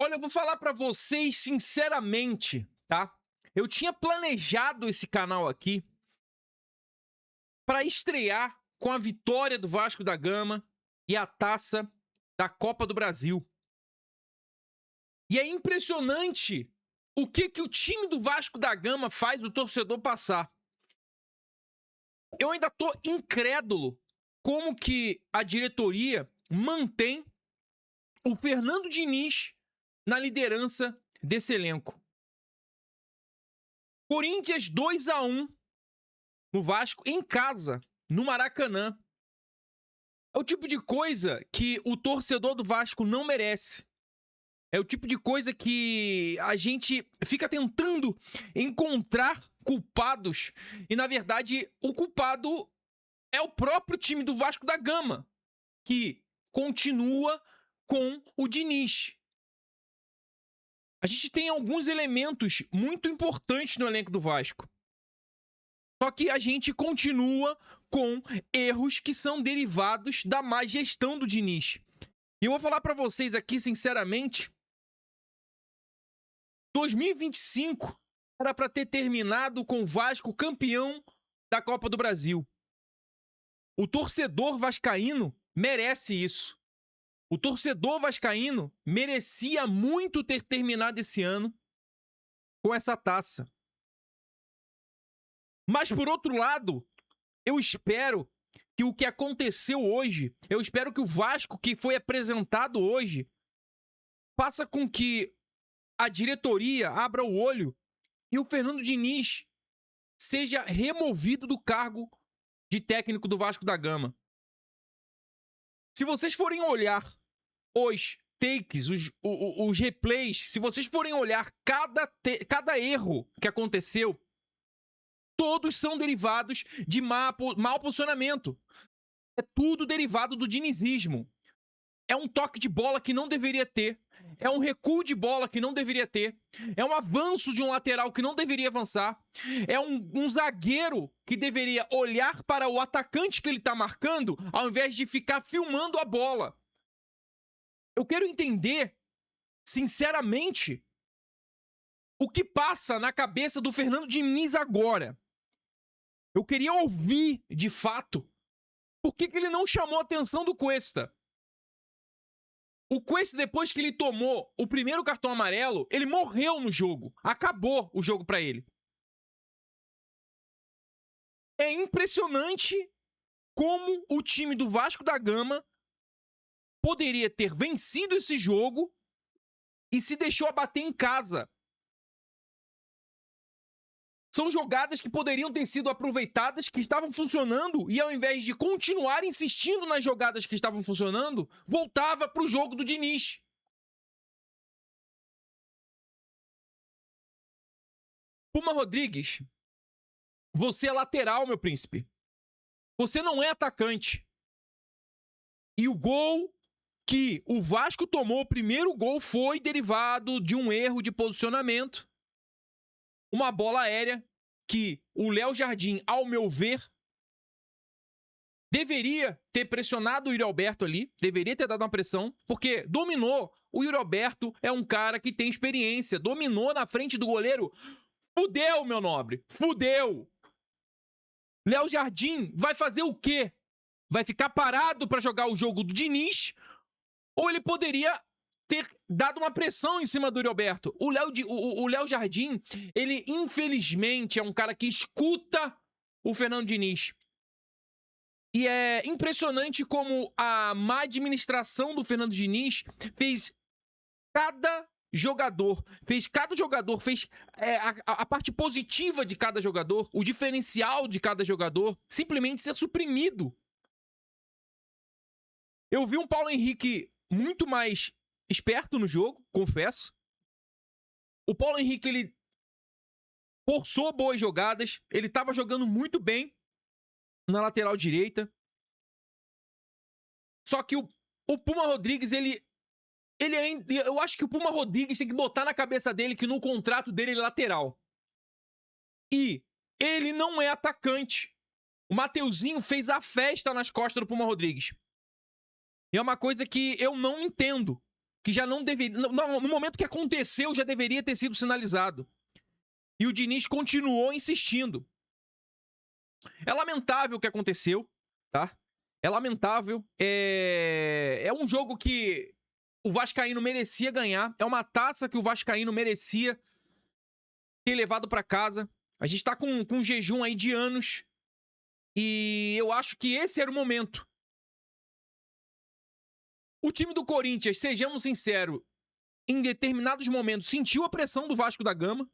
Olha, eu vou falar pra vocês sinceramente, tá? Eu tinha planejado esse canal aqui pra estrear com a vitória do Vasco da Gama e a taça da Copa do Brasil. E é impressionante o que o time do Vasco da Gama faz o torcedor passar. Eu ainda tô incrédulo como que a diretoria mantém o Fernando Diniz na liderança desse elenco. Corinthians 2-1 no Vasco, em casa, no Maracanã. É o tipo de coisa que o torcedor do Vasco não merece. É o tipo de coisa que a gente fica tentando encontrar culpados. E, na verdade, o culpado é o próprio time do Vasco da Gama, que continua com o Diniz. A gente tem alguns elementos muito importantes no elenco do Vasco. Só que a gente continua com erros que são derivados da má gestão do Diniz. E eu vou falar pra vocês aqui, sinceramente, 2025 era pra ter terminado com o Vasco campeão da Copa do Brasil. O torcedor vascaíno merece isso. O torcedor vascaíno merecia muito ter terminado esse ano com essa taça. Mas, por outro lado, eu espero que o que aconteceu hoje, eu espero que o Vasco que foi apresentado hoje faça com que a diretoria abra o olho e o Fernando Diniz seja removido do cargo de técnico do Vasco da Gama. Se vocês forem olhar os takes, os replays, se vocês forem olhar cada erro que aconteceu, todos são derivados de mau posicionamento. É tudo derivado do dinizismo. É um toque de bola que não deveria ter. É um recuo de bola que não deveria ter. É um avanço de um lateral que não deveria avançar. É um zagueiro que deveria olhar para o atacante que ele está marcando, ao invés de ficar filmando a bola. Eu quero entender, sinceramente, o que passa na cabeça do Fernando Diniz agora. Eu queria ouvir, de fato, por que ele não chamou a atenção do Cuesta. O Cuesta, depois que ele tomou o primeiro cartão amarelo, ele morreu no jogo. Acabou o jogo pra ele. É impressionante como o time do Vasco da Gama poderia ter vencido esse jogo e se deixou abater em casa. São jogadas que poderiam ter sido aproveitadas, que estavam funcionando, e ao invés de continuar insistindo nas jogadas que estavam funcionando, voltava para o jogo do Diniz. Puma Rodrigues, você é lateral, meu príncipe. Você não é atacante. E o gol que o Vasco tomou, o primeiro gol, foi derivado de um erro de posicionamento. Uma bola aérea que o Léo Jardim, ao meu ver, deveria ter pressionado o Yuri Alberto ali, deveria ter dado uma pressão, porque dominou. O Yuri Alberto é um cara que tem experiência, dominou na frente do goleiro. Fudeu, meu nobre, fudeu. Léo Jardim vai fazer o quê? Vai ficar parado para jogar o jogo do Diniz? Ou ele poderia ter dado uma pressão em cima do Yuri Alberto? O Léo Jardim, ele infelizmente é um cara que escuta o Fernando Diniz. E é impressionante como a má administração do Fernando Diniz fez cada jogador, fez a parte positiva de cada jogador, o diferencial de cada jogador, simplesmente ser suprimido. Eu vi um Paulo Henrique muito mais esperto no jogo, confesso. O Paulo Henrique, ele forçou boas jogadas, ele estava jogando muito bem na lateral direita. Só que o Puma Rodrigues, eu acho que o Puma Rodrigues tem que botar na cabeça dele que no contrato dele ele é lateral. E ele não é atacante. O Mateuzinho fez a festa nas costas do Puma Rodrigues. E é uma coisa que eu não entendo. que já não deveria... No momento que aconteceu, já deveria ter sido sinalizado. E o Diniz continuou insistindo. É lamentável o que aconteceu, tá? É lamentável. É um jogo que o vascaíno merecia ganhar. É uma taça que o vascaíno merecia ter levado pra casa. A gente tá com um jejum aí de anos. E eu acho que esse era o momento. O time do Corinthians, sejamos sinceros, em determinados momentos sentiu a pressão do Vasco da Gama.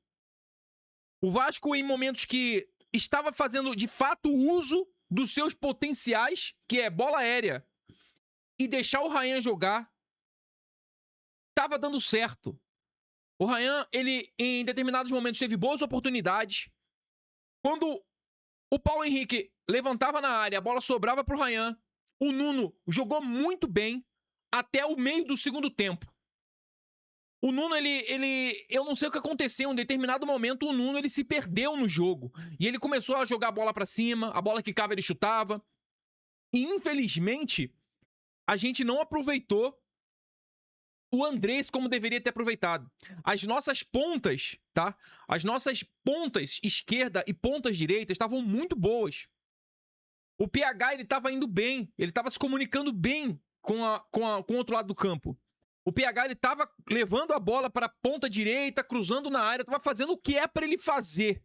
O Vasco, em momentos que estava fazendo de fato uso dos seus potenciais, que é bola aérea, e deixar o Ryan jogar, estava dando certo. O Ryan, ele em determinados momentos teve boas oportunidades. Quando o Paulo Henrique levantava na área, a bola sobrava pro Ryan, o Nuno jogou muito bem até o meio do segundo tempo. O Nuno, eu não sei o que aconteceu, em determinado momento o Nuno, ele se perdeu no jogo. E ele começou a jogar a bola pra cima, a bola que quicava ele chutava. E infelizmente, a gente não aproveitou o Andrés como deveria ter aproveitado. As nossas pontas, tá? As nossas pontas esquerda e pontas direita estavam muito boas. O PH, ele tava indo bem, ele tava se comunicando bem com o outro lado do campo. O PH, ele tava levando a bola para a ponta direita, cruzando na área, tava fazendo o que é para ele fazer.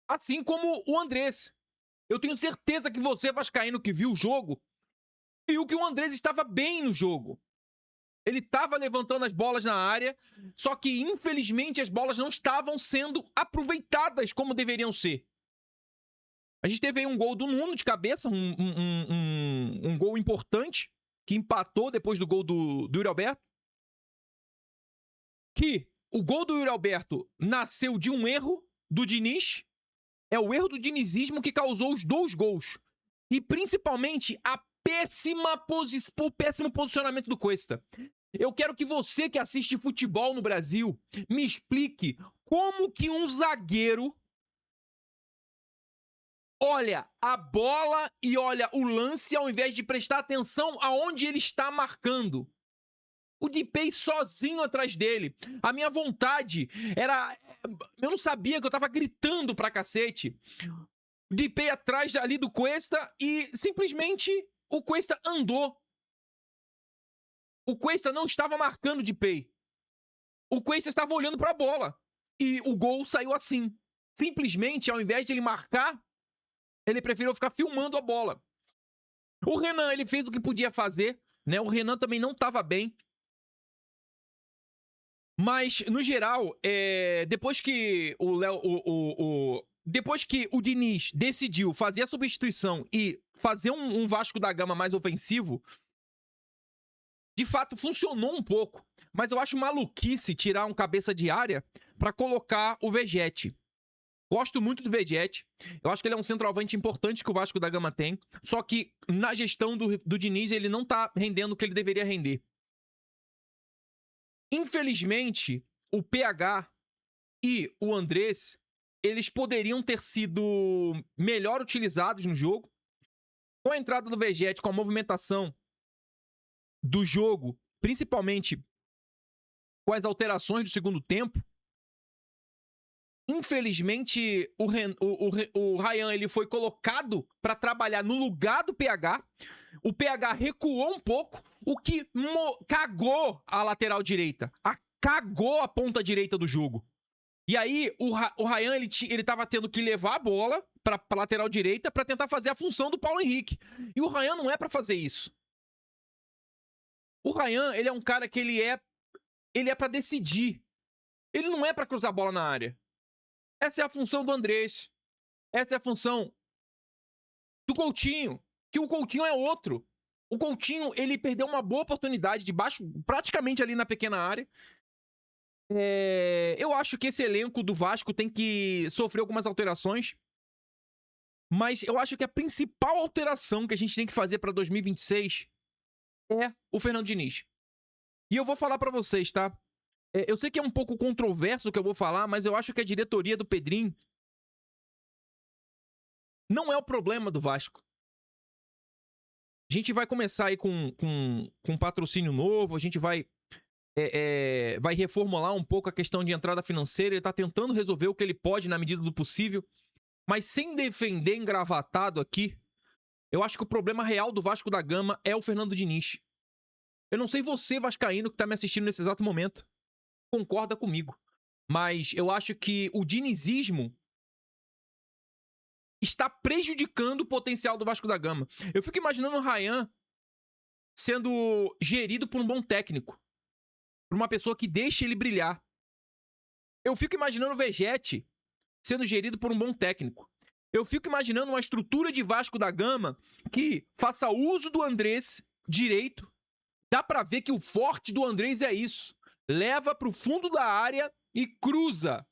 Assim como o Andrés. Eu tenho certeza que você, vascaíno, que viu o jogo, viu que o Andrés estava bem no jogo. Ele estava levantando as bolas na área, só que, infelizmente, as bolas não estavam sendo aproveitadas como deveriam ser. A gente teve aí um gol do Nuno de cabeça, um gol importante, que empatou depois do gol do Yuri Alberto. Que o gol do Yuri Alberto nasceu de um erro do Diniz. É o erro do dinizismo que causou os 2 gols. E principalmente o péssimo posicionamento do Cuesta. Eu quero que você que assiste futebol no Brasil me explique como que um zagueiro olha a bola e olha o lance ao invés de prestar atenção aonde ele está marcando. O Depay sozinho atrás dele. A minha vontade era... Eu não sabia que eu tava gritando pra cacete. O Depay atrás ali do Cuesta e simplesmente o Cuesta andou. O Cuesta não estava marcando o Depay. O Cuesta estava olhando pra bola. E o gol saiu assim. Simplesmente, ao invés de ele marcar, ele preferiu ficar filmando a bola. O Renan, ele fez o que podia fazer, né? O Renan também não estava bem. Mas, no geral, depois que depois que o Diniz decidiu fazer a substituição e fazer um Vasco da Gama mais ofensivo, de fato funcionou um pouco. Mas eu acho maluquice tirar um cabeça de área para colocar o Vegetti. Gosto muito do Vegetti. Eu acho que ele é um centroavante importante que o Vasco da Gama tem. Só que na gestão do Diniz ele não tá rendendo o que ele deveria render. Infelizmente, o PH e o Andrés, eles poderiam ter sido melhor utilizados no jogo. Com a entrada do Vegetti, com a movimentação do jogo, principalmente com as alterações do segundo tempo, infelizmente o Ryan ele foi colocado para trabalhar no lugar do PH. O PH recuou um pouco, o que cagou a lateral direita. Cagou a ponta direita do jogo. E aí, o Ryan, ele tava tendo que levar a bola pra lateral direita pra tentar fazer a função do Paulo Henrique. E o Ryan não é pra fazer isso. O Ryan, ele é um cara que ele é pra decidir. Ele não é pra cruzar a bola na área. Essa é a função do Andrés. Essa é a função do Coutinho. Que o Coutinho é outro. O Coutinho, ele perdeu uma boa oportunidade de baixo, praticamente ali na pequena área. Eu acho que esse elenco do Vasco tem que sofrer algumas alterações. Mas eu acho que a principal alteração que a gente tem que fazer para 2026 é o Fernando Diniz. E eu vou falar para vocês, tá? Eu sei que é um pouco controverso o que eu vou falar, mas eu acho que a diretoria do Pedrinho não é o problema do Vasco. A gente vai começar aí com patrocínio novo, a gente vai vai reformular um pouco a questão de entrada financeira. Ele tá tentando resolver o que ele pode na medida do possível. Mas sem defender engravatado aqui, eu acho que o problema real do Vasco da Gama é o Fernando Diniz. Eu não sei você, vascaíno, que tá me assistindo nesse exato momento, concorda comigo. Mas eu acho que o dinizismo está prejudicando o potencial do Vasco da Gama. Eu fico imaginando o Ryan sendo gerido por um bom técnico, por uma pessoa que deixa ele brilhar. Eu fico imaginando o Vegete sendo gerido por um bom técnico. Eu fico imaginando uma estrutura de Vasco da Gama que faça uso do Andrés direito. Dá pra ver que o forte do Andrés é isso. Leva pro fundo da área e cruza.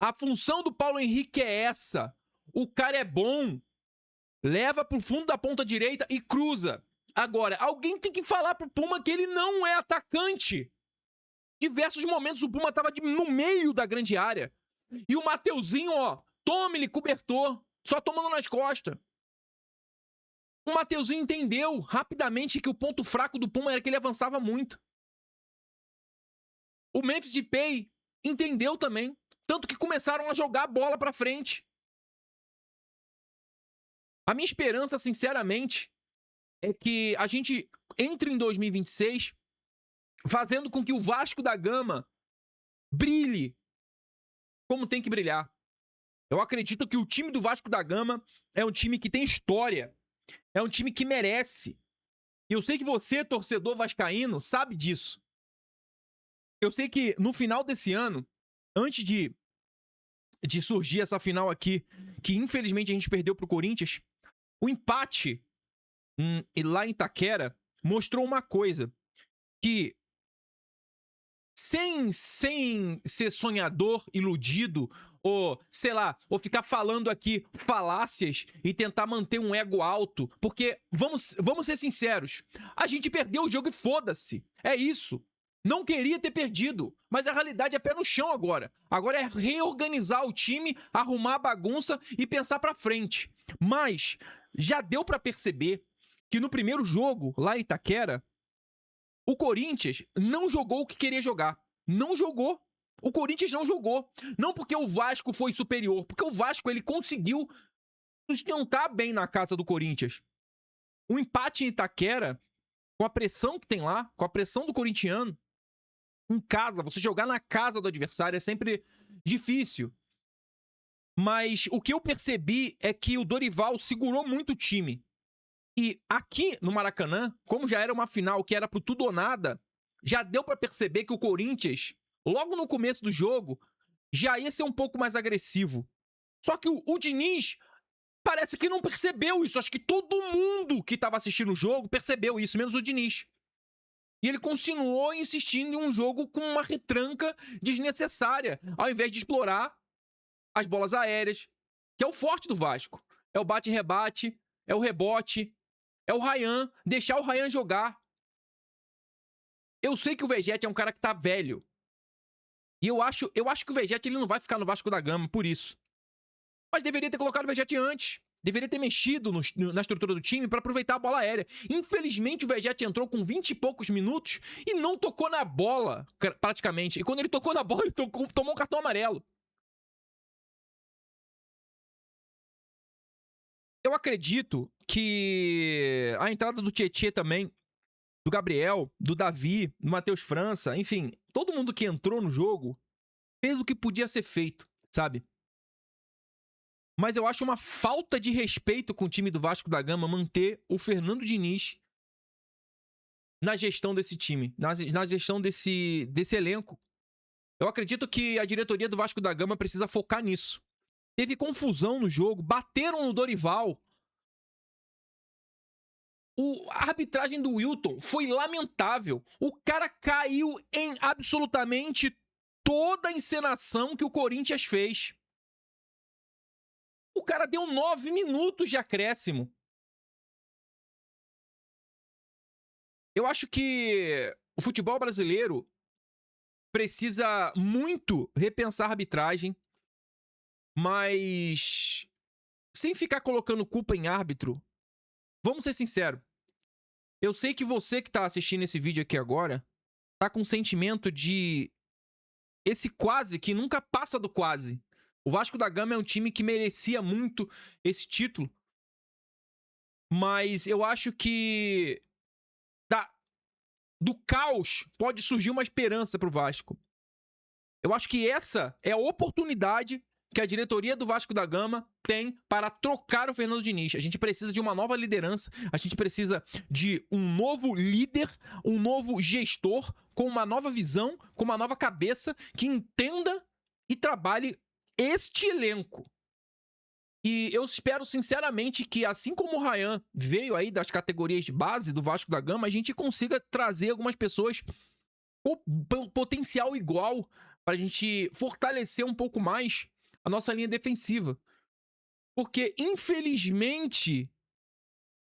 A função do Paulo Henrique é essa. O cara é bom. Leva pro fundo da ponta direita e cruza. Agora, alguém tem que falar pro Puma que ele não é atacante. Diversos momentos o Puma tava no meio da grande área. E o Mateuzinho, ó, tome-lhe cobertor, só tomando nas costas. O Mateuzinho entendeu rapidamente que o ponto fraco do Puma era que ele avançava muito. O Memphis Depay entendeu também. Tanto que começaram a jogar a bola pra frente. A minha esperança, sinceramente, é que a gente entre em 2026 fazendo com que o Vasco da Gama brilhe como tem que brilhar. Eu acredito que o time do Vasco da Gama é um time que tem história. É um time que merece. E eu sei que você, torcedor vascaíno, sabe disso. Eu sei que no final desse ano, antes de surgir essa final aqui, que infelizmente a gente perdeu pro Corinthians, o empate lá em Itaquera mostrou uma coisa, que sem ser sonhador, iludido, ou, sei lá, ou ficar falando aqui falácias e tentar manter um ego alto, porque, vamos ser sinceros, a gente perdeu o jogo e foda-se, é isso. Não queria ter perdido, mas a realidade é pé no chão agora. Agora é reorganizar o time, arrumar a bagunça e pensar pra frente. Mas já deu pra perceber que no primeiro jogo, lá em Itaquera, o Corinthians não jogou o que queria jogar. Não jogou. O Corinthians não jogou. Não porque o Vasco foi superior, porque o Vasco ele conseguiu sustentar bem na casa do Corinthians. O empate em Itaquera, com a pressão que tem lá, com a pressão do corintiano, em casa, você jogar na casa do adversário é sempre difícil. Mas o que eu percebi é que o Dorival segurou muito o time. E aqui no Maracanã, como já era uma final que era pro tudo ou nada, já deu pra perceber que o Corinthians, logo no começo do jogo, já ia ser um pouco mais agressivo. Só que o Diniz parece que não percebeu isso. Acho que todo mundo que tava assistindo o jogo percebeu isso, menos o Diniz. E ele continuou insistindo em um jogo com uma retranca desnecessária, ao invés de explorar as bolas aéreas, que é o forte do Vasco. É o bate-rebate, é o rebote, é o Ryan, deixar o Ryan jogar. Eu sei que o Vegete é um cara que tá velho. E eu acho que o Vegete ele não vai ficar no Vasco da Gama por isso. Mas deveria ter colocado o Vegete antes. Deveria ter mexido na estrutura do time para aproveitar a bola aérea. Infelizmente, o Vegete entrou com 20 e poucos minutos e não tocou na bola, praticamente. E quando ele tocou na bola, ele tomou um cartão amarelo. Eu acredito que a entrada do Tietê também, do Gabriel, do Davi, do Matheus França, enfim, todo mundo que entrou no jogo fez o que podia ser feito, sabe? Mas eu acho uma falta de respeito com o time do Vasco da Gama manter o Fernando Diniz na gestão desse time, na gestão desse elenco. Eu acredito que a diretoria do Vasco da Gama precisa focar nisso. Teve confusão no jogo, bateram no Dorival. A arbitragem do Wilton foi lamentável. O cara caiu em absolutamente toda a encenação que o Corinthians fez. O cara deu 9 minutos de acréscimo. Eu acho que o futebol brasileiro precisa muito repensar a arbitragem, mas sem ficar colocando culpa em árbitro, vamos ser sinceros. Eu sei que você que tá assistindo esse vídeo aqui agora tá com um sentimento de esse quase que nunca passa do quase. O Vasco da Gama é um time que merecia muito esse título, mas eu acho que do caos pode surgir uma esperança pro Vasco. Eu acho que essa é a oportunidade que a diretoria do Vasco da Gama tem para trocar o Fernando Diniz. A gente precisa de uma nova liderança, a gente precisa de um novo líder, um novo gestor com uma nova visão, com uma nova cabeça, que entenda e trabalhe este elenco. E eu espero sinceramente que, assim como o Ryan veio aí das categorias de base do Vasco da Gama, a gente consiga trazer algumas pessoas com potencial igual para a gente fortalecer um pouco mais a nossa linha defensiva. Porque, infelizmente,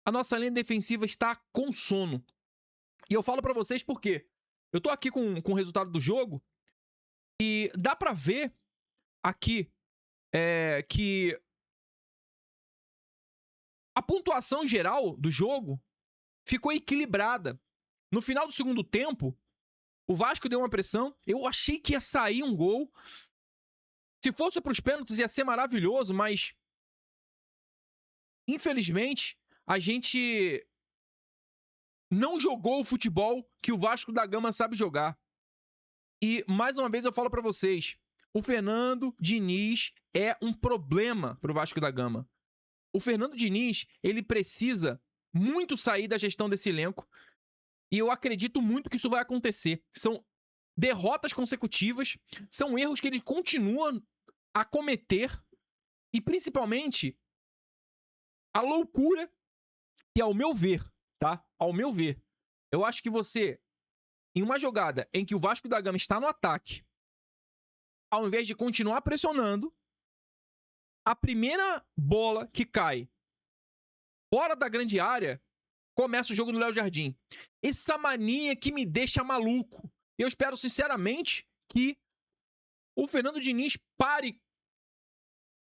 a nossa linha defensiva está com sono. E eu falo para vocês por quê. Eu tô aqui com o resultado do jogo e dá para ver aqui que a pontuação geral do jogo ficou equilibrada. No final do segundo tempo, o Vasco deu uma pressão. Eu achei que ia sair um gol. Se fosse para os pênaltis, ia ser maravilhoso, mas infelizmente, a gente não jogou o futebol que o Vasco da Gama sabe jogar. E, mais uma vez, eu falo para vocês, o Fernando Diniz é um problema pro Vasco da Gama. O Fernando Diniz, ele precisa muito sair da gestão desse elenco. E eu acredito muito que isso vai acontecer. São derrotas consecutivas, são erros que ele continua a cometer. E, principalmente, a loucura que, ao meu ver, tá? Ao meu ver, eu acho que você, em uma jogada em que o Vasco da Gama está no ataque, ao invés de continuar pressionando, a primeira bola que cai fora da grande área, começa o jogo do Léo Jardim. Essa mania que me deixa maluco. Eu espero, sinceramente, que o Fernando Diniz pare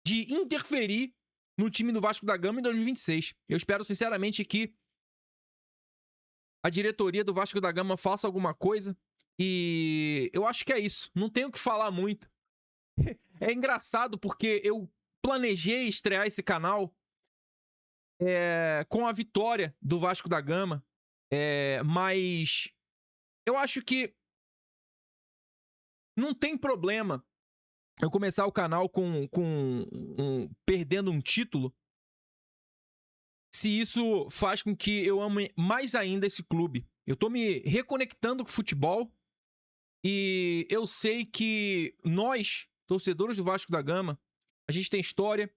de interferir no time do Vasco da Gama em 2026. Eu espero, sinceramente, que a diretoria do Vasco da Gama faça alguma coisa. E eu acho que é isso. Não tenho o que falar muito. É engraçado porque eu planejei estrear esse canal com a vitória do Vasco da Gama, mas eu acho que não tem problema eu começar o canal perdendo um título, se isso faz com que eu ame mais ainda esse clube. Eu tô me reconectando com o futebol e eu sei que nós, torcedores do Vasco da Gama, a gente tem história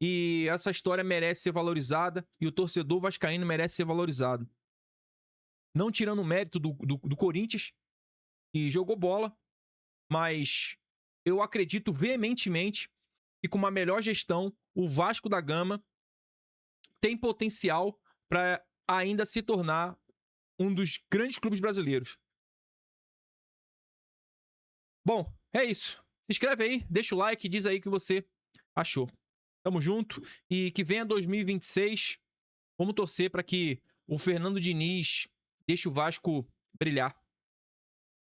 e essa história merece ser valorizada e o torcedor vascaíno merece ser valorizado. Não tirando o mérito do Corinthians, que jogou bola, mas eu acredito veementemente que com uma melhor gestão, o Vasco da Gama tem potencial para ainda se tornar um dos grandes clubes brasileiros. Bom, é isso. Se inscreve aí, deixa o like, diz aí o que você achou. Tamo junto e que venha 2026. Vamos torcer para que o Fernando Diniz deixe o Vasco brilhar.